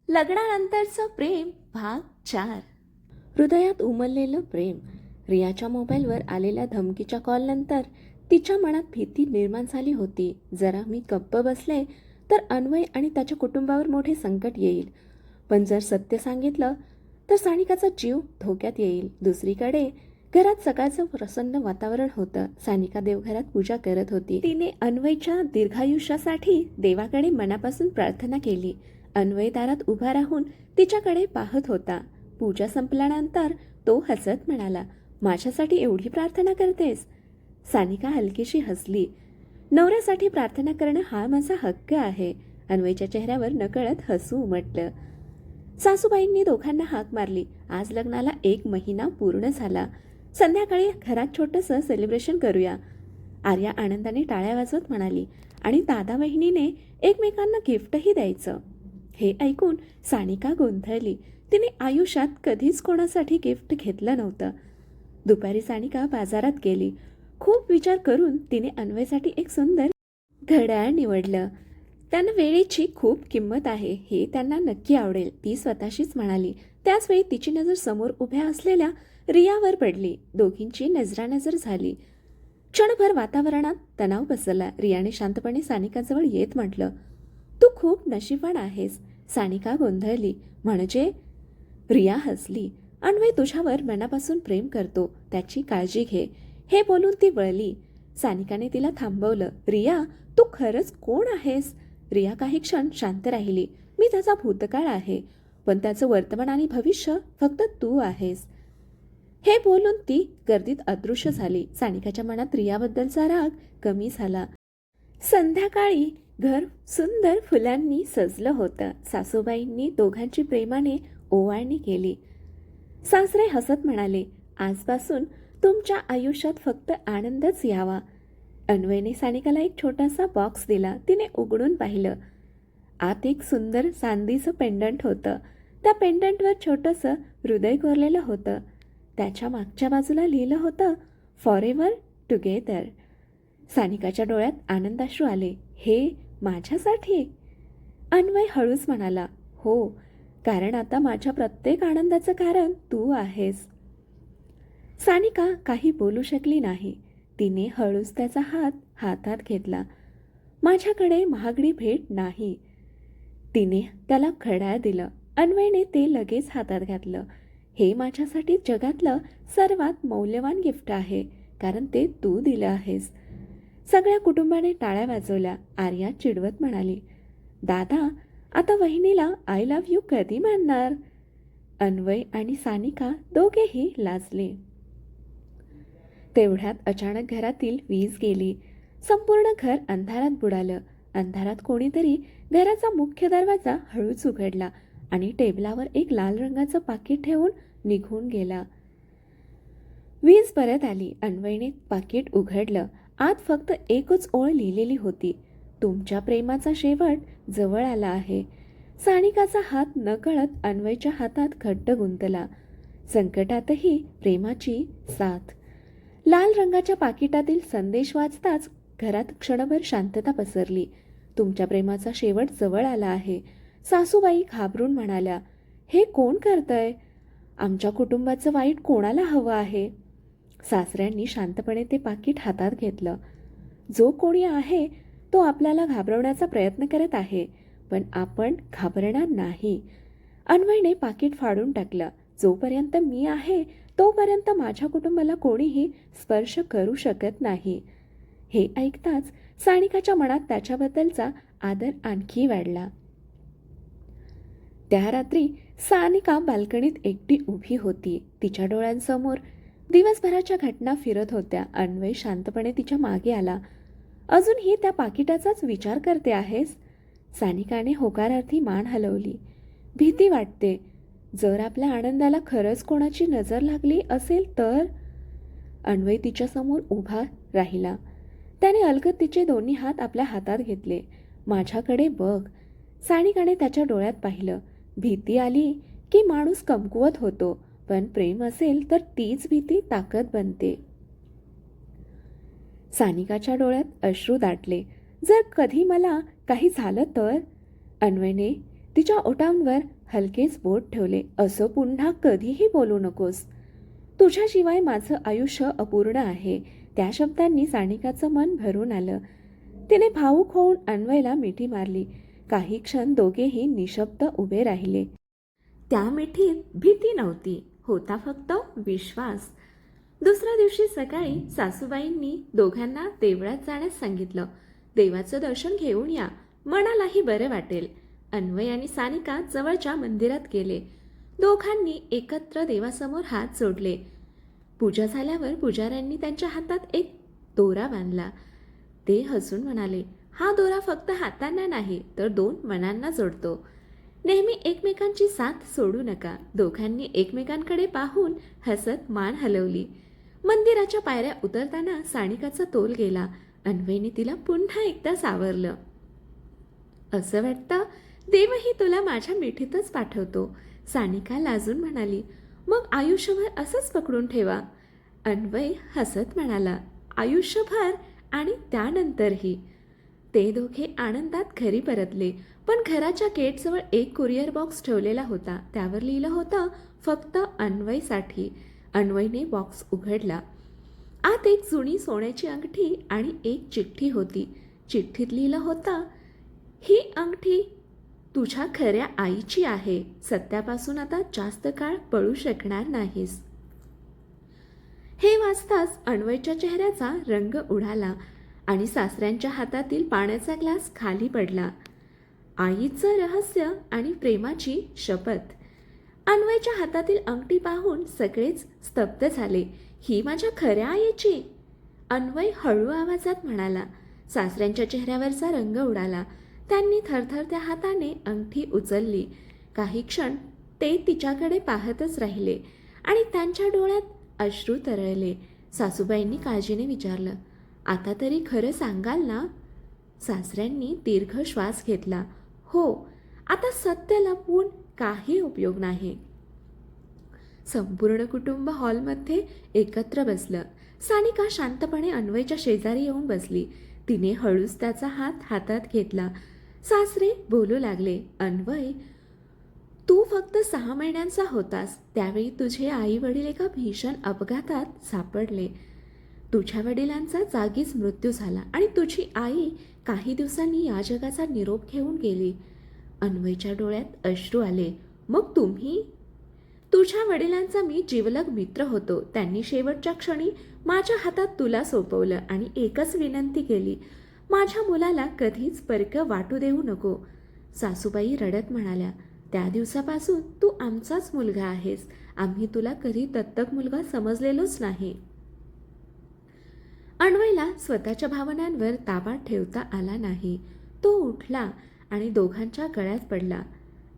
लग्नानंतरचं प्रेम भाग 4. हृदयात उमललेलं प्रेम. रियाच्या मोबाईलवर आलेल्या धमकीच्या कॉलनंतर तिच्या मनात भीती निर्माण झाली होती. जरा मी गप्प बसले तर अन्वय आणि त्याच्या कुटुंबावर मोठे संकट येईल, पण जर सत्य सांगितलं तर सानिकाचा जीव धोक्यात येईल. दुसरीकडे घरात सकाळचं प्रसन्न वातावरण होतं. सानिका देवघरात पूजा करत होती. तिने अन्वयच्या दीर्घायुष्यासाठी देवाकडे मनापासून प्रार्थना केली. अन्वय दारात उभा राहून तिच्याकडे पाहत होता. पूजा संपल्यानंतर तो हसत म्हणाला, माझ्यासाठी एवढी प्रार्थना करतेस? सानिका हलकीशी हसली. नवऱ्यासाठी प्रार्थना करणं हा माझा हक्क आहे. अन्वयच्या चेहऱ्यावर नकळत हसू उमटलं. सासूबाईंनी दोघांना हाक मारली. आज लग्नाला 1 महिना पूर्ण झाला. संध्याकाळी घरात छोटंसं सेलिब्रेशन करूया. आर्या आनंदाने टाळ्या वाजवत म्हणाली. आणि दादा बहिणीने एकमेकांना गिफ्टही द्यायचं. हे ऐकून सानिका गोंधळली. तिने आयुष्यात कधीच कोणासाठी गिफ्ट घेतलं नव्हतं. दुपारी सानिका बाजारात गेली. खूप विचार करून तिने अन्वयसाठी एक सुंदर घड्याळ निवडलं. त्यांना वेळेची खूप किंमत आहे, हे त्यांना नक्की आवडेल, ती स्वतःशीच म्हणाली. त्याचवेळी तिची नजर समोर उभ्या असलेल्या रियावर पडली. दोघींची नजरानजर झाली. क्षणभर वातावरणात तणाव पसरला. रियाने शांतपणे सानिकाजवळ येत म्हटलं, तू खूप नशीबवान आहेस. सानिका गोंधळली. म्हणजे? रिया हसली. अन्वय तुझ्यावर मनापासून प्रेम करतो, त्याची काळजी घे. हे बोलून ती वळली. सानिकाने तिला थांबवलं. रिया, तू खरंच कोण आहेस? रिया काही क्षण शांत राहिली. मी त्याचा भूतकाळ आहे, पण त्याचं वर्तमान आणि भविष्य फक्त तू आहेस. हे बोलून ती गर्दीत अदृश्य झाली. सानिकाच्या मनात रियाबद्दलचा राग कमी झाला. संध्याकाळी घर सुंदर फुलांनी सजलं होतं. सासूबाईंनी दोघांची प्रेमाने ओवाळणी केली. सासरे हसत म्हणाले, आजपासून तुमच्या आयुष्यात फक्त आनंदच यावा. अन्वयने सानिकाला एक छोटासा बॉक्स दिला. तिने उघडून पाहिलं. आत एक सुंदर चांदीचं पेंडंट होतं. त्या पेंडंटवर छोटंसं हृदय कोरलेलं होतं. त्याच्या मागच्या बाजूला लिहिलं होतं, फॉर एव्हर टुगेदर. सानिकाच्या डोळ्यात आनंदाश्रू आले. हे माझ्यासाठी? अन्वय हळूच म्हणाला, हो, कारण आता माझ्या प्रत्येक आनंदाचं कारण तू आहेस. सानिका काही बोलू शकली नाही. तिने हळूच त्याचा हात हातात घेतला. माझ्याकडे महागडी भेट नाही. तिने त्याला घड्याळ दिलं. अन्वयने ते लगेच हातात घातलं. हे माझ्यासाठी जगातलं सर्वात मौल्यवान गिफ्ट आहे, कारण ते तू दिलं आहेस. सगळ्या कुटुंबाने टाळ्या वाजवल्या. आर्या चिडवत म्हणाली, दादा, आता वहिनीला आय लव्ह यू कधी म्हणणार? अन्वय आणि सानिका दोघेही लाजले. तेवढ्यात अचानक घरातील वीज गेली. संपूर्ण घर अंधारात बुडालं. अंधारात कोणीतरी घराचा मुख्य दरवाजा हळूच उघडला आणि टेबलावर एक लाल रंगाचं पाकिट ठेवून निघून गेला. वीज परत आली. अन्वयने पाकिट उघडलं. आत फक्त एकच ओळ लिहिलेली होती, तुमच्या प्रेमाचा शेवट जवळ आला आहे. सानिकाचा हात नकळत अन्वयच्या हातात घट्ट गुंतला. संकटातही प्रेमाची साथ. लाल रंगाच्या पाकिटातील संदेश वाचताच घरात क्षणभर शांतता पसरली. तुमच्या प्रेमाचा शेवट जवळ आला आहे. सासूबाई घाबरून म्हणाल्या, हे कोण करतंय? आमच्या कुटुंबाचं वाईट कोणाला हवं आहे? सासऱ्यांनी शांतपणे ते पाकिट हातात घेतलं. जो कोणी आहे तो आपल्याला घाबरवण्याचा प्रयत्न करत आहे, पण आपण घाबरणार नाही. अन्वयने पाकिट फाडून टाकलं. जोपर्यंत मी आहे तोपर्यंत माझ्या कुटुंबाला कोणीही स्पर्श करू शकत नाही. हे ऐकताच सानिकाच्या मनात त्याच्याबद्दलचा आदर आणखी वाढला. त्या रात्री सानिका बाल्कनीत एकटी उभी होती. तिच्या डोळ्यांसमोर दिवसभराच्या घटना फिरत होत्या. अन्वय शांतपणे तिच्या मागे आला. अजूनही त्या पाकिटाचाच विचार करते आहेस? सानिकाने होकारार्थी मान हलवली. भीती वाटते. जर आपल्या आनंदाला खरंच कोणाची नजर लागली असेल तर? अन्वय तिच्यासमोर उभा राहिला. त्याने अलगद तिचे दोन्ही हात आपल्या हातात घेतले. माझ्याकडे बघ. सानिकाने त्याच्या डोळ्यात पाहिलं. भीती आली की माणूस कमकुवत होतो, पण प्रेम असेल तर तीच भीती ताकद बनते. सानिकाच्या डोळ्यात अश्रू दाटले. जर कधी मला काही झालं तर? अन्वयने तिच्या ओठांवर हलकेच बोट ठेवले. असं पुन्हा कधीही बोलू नकोस. तुझ्याशिवाय माझं आयुष्य अपूर्ण आहे. त्या शब्दांनी सानिकाचं मन भरून आलं. तिने भावूक होऊन अन्वयला मिठी मारली. काही क्षण दोघेही निशब्द उभे राहिले. त्या मिठीत भीती नव्हती, होता फक्त विश्वास. दुसऱ्या दिवशी सकाळी सासूबाईंनी दोघांना देवळात जाण्यास सांगितलं. देवाचं दर्शन घेऊन या, मनालाही बरे वाटेल. अन्वय आणि सानिका जवळच्या मंदिरात गेले. दोघांनी एकत्र देवासमोर हात जोडले. पूजा झाल्यावर पुजाऱ्यांनी त्यांच्या हातात एक दोरा बांधला. ते हसून म्हणाले, हा दोरा फक्त हातांना नाही तर दोन मनांना जोडतो. नेहमी एकमेकांची साथ सोडू नका. दोघांनी एकमेकांकडे पाहून हसत मान हलवली. मंदिराच्या पायऱ्या उतरताना सानिकाचा तोल गेला. अन्वयने तिला पुन्हा एकदा सावरलं. असं वाटतं देवही तुला माझ्या मिठीतच पाठवतो. सानिका लाजून म्हणाली, मग आयुष्यभर असंच पकडून ठेवा. अन्वय हसत म्हणाला, आयुष्यभर आणि त्यानंतरही. ते दोघे आनंदात घरी परतले. पण घराच्या गेटजवळ एक कुरिअर बॉक्स ठेवलेला होता. त्यावर लिहिलं होतं फक्त अन्वयसाठी. अन्वयने बॉक्स उघडला. आत एक जुनी सोन्याची अंगठी आणि एक चिठ्ठी होती. चिठ्ठीत लिहिलं होतं, ही अंगठी तुझ्या खऱ्या आईची आहे. सत्यापासून आता जास्त काळ पळू शकणार नाहीस. हे वाचताच अन्वयच्या चेहऱ्याचा रंग उडाला आणि सासऱ्यांच्या हातातील पाण्याचा ग्लास खाली पडला. आईचं रहस्य आणि प्रेमाची शपथ. अन्वयच्या हातातील अंगठी पाहून सगळेच स्तब्ध झाले. ही माझ्या खऱ्या आईची, अन्वय हळू आवाजात म्हणाला. सासऱ्यांच्या चेहऱ्यावरचा रंग उडाला. त्यांनी थरथरत्या हाताने अंगठी उचलली. काही क्षण ते तिच्याकडे पाहतच राहिले आणि त्यांच्या डोळ्यात अश्रू तरळले. सासूबाईंनी काळजीने विचारलं, आता तरी खरं सांगाल ना? सासऱ्यांनी दीर्घ श्वास घेतला. हो, आता सत्य लपवून काही उपयोग नाही. संपूर्ण कुटुंब हॉलमध्ये एकत्र बसलं. सानिका शांतपणे अन्वयच्या शेजारी येऊन बसली. तिने हळूच त्याचा हात हातात घेतला. सासरे बोलू लागले, अन्वय, तू फक्त 6 महिन्यांचा होतास त्यावेळी तुझे आई वडील एका भीषण अपघातात सापडले. तुझ्या वडिलांचा जागीच मृत्यू झाला आणि तुझी आई काही दिवसांनी या जगाचा निरोप घेऊन गेली. अन्वयच्या डोळ्यात अश्रू आले. मग तुम्ही? तुझ्या वडिलांचा मी जिवलग मित्र होतो. त्यांनी शेवटच्या क्षणी माझ्या हातात तुला सोपवलं आणि एकच विनंती केली, माझ्या मुलाला कधीच परकं वाटू देऊ नको. सासूबाई रडत म्हणाल्या, त्या दिवसापासून तू आमचाच मुलगा आहेस. आम्ही तुला कधी दत्तक मुलगा समजलेलोच नाही. अन्वयला स्वतःच्या भावनांवर ताबा ठेवता आला नाही. तो उठला आणि दोघांच्या गळ्यात पडला.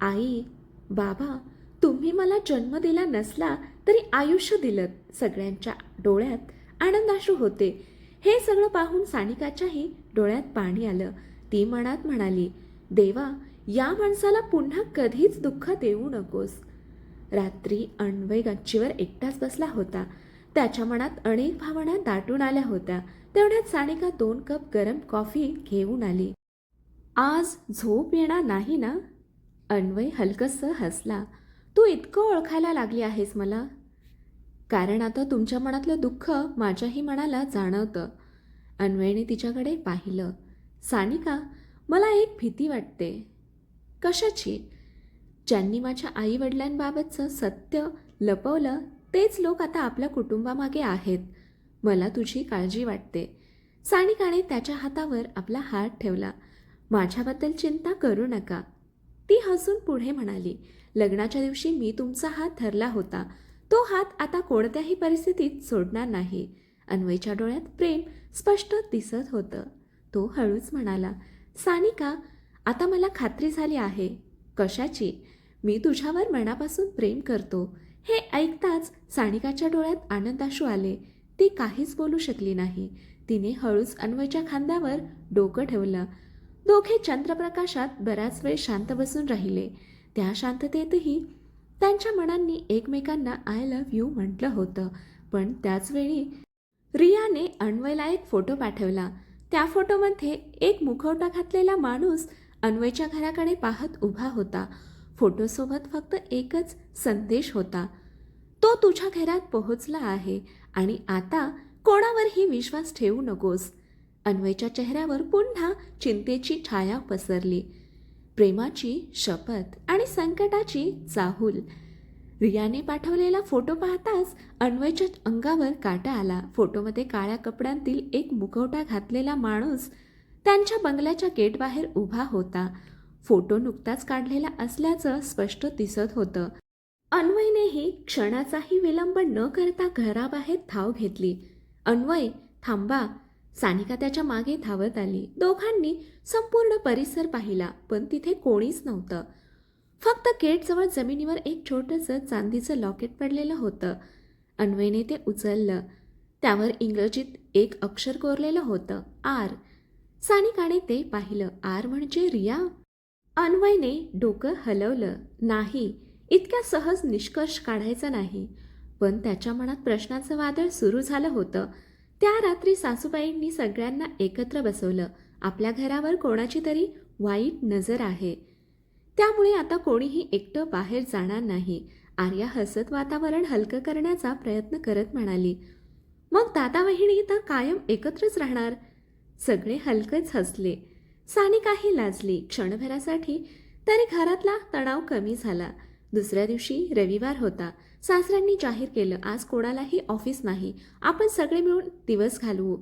आई, बाबा, तुम्ही मला जन्म दिला नसला तरी आयुष्य दिलं. सगळ्यांच्या डोळ्यात आनंदाश्रू होते. हे सगळं पाहून सानिकाच्याही डोळ्यात पाणी आलं. ती मनात म्हणाली, देवा, या माणसाला पुन्हा कधीच दुःख देऊ नकोस. रात्री अन्वय गच्चीवर एकटाच बसला होता. त्याच्या मनात अनेक भावना दाटून आल्या होत्या. तेवढ्यात सानिका 2 कप गरम कॉफी घेऊन आली. आज झोप येणार नाही ना? अन्वय हलकसं हसला. तू इतकं ओळखायला लागली आहेस मला. कारण आता तुमच्या मनातलं दुःख माझ्याही मनाला जाणवतं. अन्वयने तिच्याकडे पाहिलं. सानिका, मला एक भीती वाटते. कशाची? ज्यांनी माझ्या आईवडिलांबाबतचं सत्य लपवलं तेच लोक आता आपल्या कुटुंबामागे आहेत. मला तुझी काळजी वाटते. सानिकाने त्याच्या हातावर आपला हात ठेवला. माझ्याबद्दल चिंता करू नका. ती हसून पुढे म्हणाली, लग्नाच्या दिवशी मी तुमचा हात धरला होता. तो हात आता कोणत्याही परिस्थितीत सोडणार नाही. अन्वयच्या डोळ्यात प्रेम स्पष्ट दिसत होतं. तो हळूच म्हणाला, सानिका, आता मला खात्री झाली आहे. कशाची? मी तुझ्यावर मनापासून प्रेम करतो. हे ऐकताच सानिकाच्या डोळ्यात आनंदाश्रू आले. ती काहीच बोलू शकली नाही. तिने हळूच अन्वयच्या खांद्यावर डोकं ठेवलं. दोघे चंद्रप्रकाशात बराच वेळ शांत बसून राहिले. त्या शांततेतही त्यांच्या मनांनी एकमेकांना आय लव्ह यू म्हटलं होतं. पण त्याचवेळी रियाने अन्वयला एक फोटो पाठवला. त्या फोटोमध्ये एक मुखवटा घातलेला माणूस अन्वयच्या घराकडे पाहत उभा होता. फोटोसोबत फक्त एकच संदेश होता, तो तुझ्या घरात पोहोचला आहे आणि आता कोणावरही विश्वास ठेवू नकोस. अन्वयच्या चेहऱ्यावर पुन्हा चिंतेची छाया पसरली. प्रेमाची शपथ आणि संकटाची चाहूल. रियाने पाठवलेला फोटो पाहताच अन्वयच्या अंगावर काटा आला. फोटोमध्ये काळ्या कपड्यांतील एक मुखवटा घातलेला माणूस त्यांच्या बंगल्याच्या गेटबाहेर उभा होता. फोटो नुकताच काढलेला असल्याचं स्पष्ट दिसत होतं. अन्वयनेही क्षणाचाही विलंब न करता घराबाहेर धाव घेतली. अन्वय, थांबा. सानिका त्याच्या मागे धावत आली. दोघांनी संपूर्ण परिसर पाहिला, पण तिथे कोणीच नव्हतं. फक्त गेटजवळ जमिनीवर एक छोटंसं चांदीचं लॉकेट पडलेलं होतं. अन्वयने ते उचललं. त्यावर इंग्रजीत एक अक्षर कोरलेलं होतं, आर. सानिकाने ते पाहिलं. आर म्हणजे रिया? अन्वयने डोकं हलवलं. नाही, इतक्या सहज निष्कर्ष काढायचा नाही. पण त्याच्या मनात प्रश्नाचं वादळ सुरू झालं होतं. त्या रात्री सासूबाईंनी सगळ्यांना एकत्र बसवलं. आपल्या घरावर कोणाची तरी वाईट नजर आहे, त्यामुळे आता कोणीही एकटं बाहेर जाणार नाही. आर्या हसत वातावरण हलकं करण्याचा प्रयत्न करत म्हणाली, मग दादा वहिनी तर कायम एकत्रच राहणार. सगळे हलकंच हसले. सानिकाही लाजली. क्षणभरासाठी तरी घरातला तणाव कमी झाला. दुसऱ्या दिवशी रविवार होता. सासऱ्यांनी जाहीर केलं, आज कोणालाही ऑफिस नाही, आपण सगळे मिळून दिवस घालवू.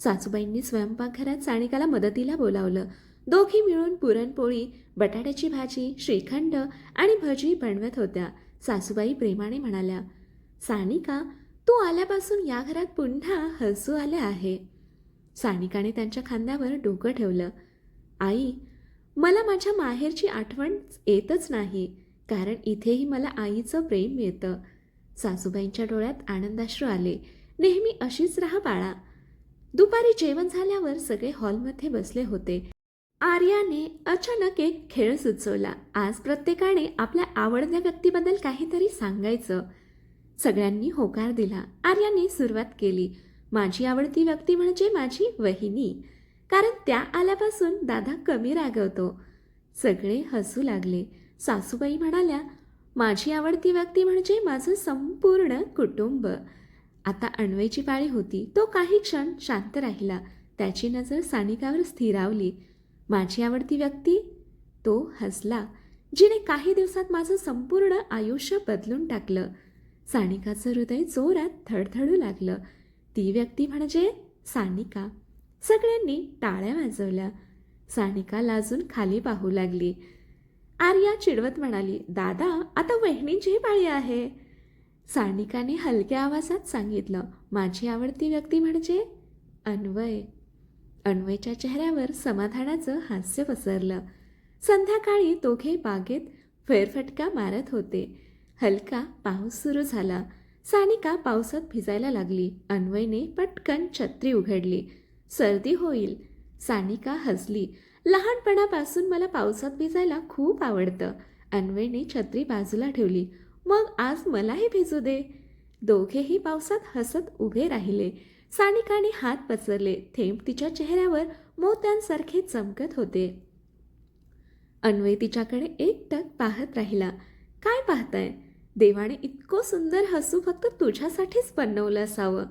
सासूबाईंनी स्वयंपाकघरात सानिकाला मदतीला बोलावलं. दोघी मिळून पुरणपोळी, बटाट्याची भाजी, श्रीखंड आणि भजी बनवत होत्या. सासूबाई प्रेमाने म्हणाल्या, सानिका, तू आल्यापासून या घरात पुन्हा हसू आले आहे. सानिकाने त्यांच्या खांद्यावर डोकं ठेवलं. आई, मला माझ्या माहेरची आठवण येतच नाही, कारण इथेही मला आईचं प्रेम मिळतं. सासूबाईंच्या डोळ्यात आनंदाश्रू आले. नेहमी अशीच राहा बाळा. दुपारी जेवण झाल्यावर सगळे हॉलमध्ये बसले होते. आर्याने अचानक एक खेळ सुचवला. आज प्रत्येकाने आपल्या आवडत्या व्यक्तीबद्दल काहीतरी सांगायचं. सगळ्यांनी होकार दिला. आर्याने सुरुवात केली. माझी आवडती व्यक्ती म्हणजे माझी वहिनी, कारण त्या आल्यापासून दादा कमी रागवतो. सगळे हसू लागले. सासूबाई म्हणाल्या, माझी आवडती व्यक्ती म्हणजे माझं संपूर्ण कुटुंब. आता अन्वयची पाळी होती. तो काही क्षण शांत राहिला. त्याची नजर सानिकावर स्थिरावली. माझी आवडती व्यक्ती? तो हसला. जिने काही दिवसात माझं संपूर्ण आयुष्य बदलून टाकलं. सानिकाचं हृदय जोरात थडथडू लागलं. ती व्यक्ती म्हणजे सानिका. सगळ्यांनी टाळ्या वाजवल्या. सानिका लाजून खाली पाहू लागली. आर्या चिडवत म्हणाली, दादा, आता वहिनींची पाळी आहे. सानिकाने हलक्या आवाजात सांगितलं, माझी आवडती व्यक्ती म्हणजे अन्वय. अन्वयच्या चेहऱ्यावर समाधानाचं हास्य पसरलं. संध्याकाळी दोघे बागेत फेरफटका मारत होते. हलका पाऊस सुरू झाला. सानिका पावसात भिजायला लागली. अन्वयने पटकन छत्री उघडली. सर्दी होईल. सानिका हसली. लहानपणापासून मला पावसात भिजायला खूप आवडतं. अन्वयने छत्री बाजूला ठेवली. मग आज मलाही भिजू दे. दोघेही पावसात हसत उभे राहिले. सानिकाने हात पसरले. थेंब तिच्या चेहऱ्यावर मोत्यांसारखे चमकत होते. अन्वय तिच्याकडे एकटक पाहत राहिला. काय पाहताय? देवाने इतकं सुंदर हसू फक्त तुझ्यासाठीच बनवलं असावं.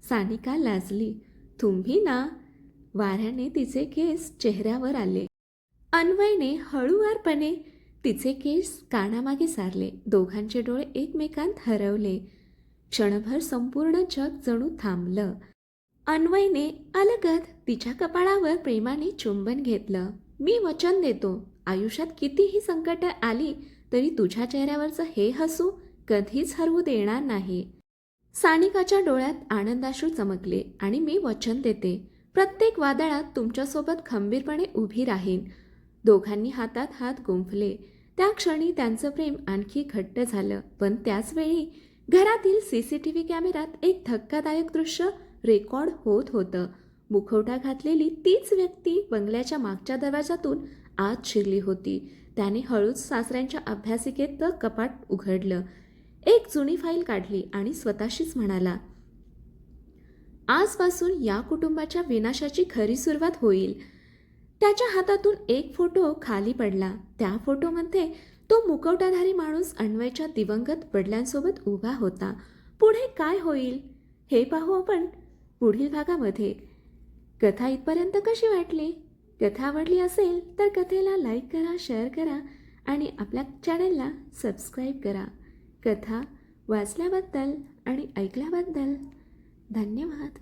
सानिका लाजली. तुम्ही ना? वाऱ्याने तिचे केस चेहऱ्यावर आले. अन्वयने हळूवारपणे तिचे केस कानामागे सारले. दोघांचे डोळे एकमेकांत हरवले. क्षणभर संपूर्ण जग जणू थांबलं. अन्वयने अलगद तिच्या कपाळावर प्रेमाने चुंबन घेतलं. मी वचन देतो, आयुष्यात कितीही संकट आली तरी तुझ्या चेहऱ्यावरचं हे हसू कधीच हरवू देणार नाही. सानिकाच्या डोळ्यात आनंदाश्रू चमकले. आणि मी वचन देते, प्रत्येक वादळात तुमच्यासोबत खंबीरपणे उभी राहीन. दोघांनी हातात हात गुंफले. त्या क्षणी त्यांचं प्रेम आणखी घट्ट झालं. पण त्याचवेळी घरातील CCTV कॅमेऱ्यात एक धक्कादायक दृश्य रेकॉर्ड होत होतं. मुखवटा घातलेली तीच व्यक्ती बंगल्याच्या मागच्या दरवाजातून आत शिरली होती. त्याने हळूच सासऱ्यांच्या अभ्यासिकेत कपाट उघडलं. एक जुनी फाईल काढली आणि स्वतःशीच म्हणाला, आजपासून या कुटुंबाच्या विनाशाची खरी सुरुवात होईल. त्याच्या हातातून एक फोटो खाली पडला. त्या फोटोमध्ये तो मुखवटाधारी माणूस अन्वयच्या दिवंगत वडिलांसोबत उभा होता. पुढे काय होईल हे पाहू आपण पुढील भागामध्ये. कथा इथपर्यंत कशी वाटली? कथा आवडली असेल तर कथेला लाईक करा, शेअर करा आणि आपल्या चॅनलला सबस्क्राईब करा. कथा वाचल्याबद्दल आणि ऐकल्याबद्दल धन्यवाद.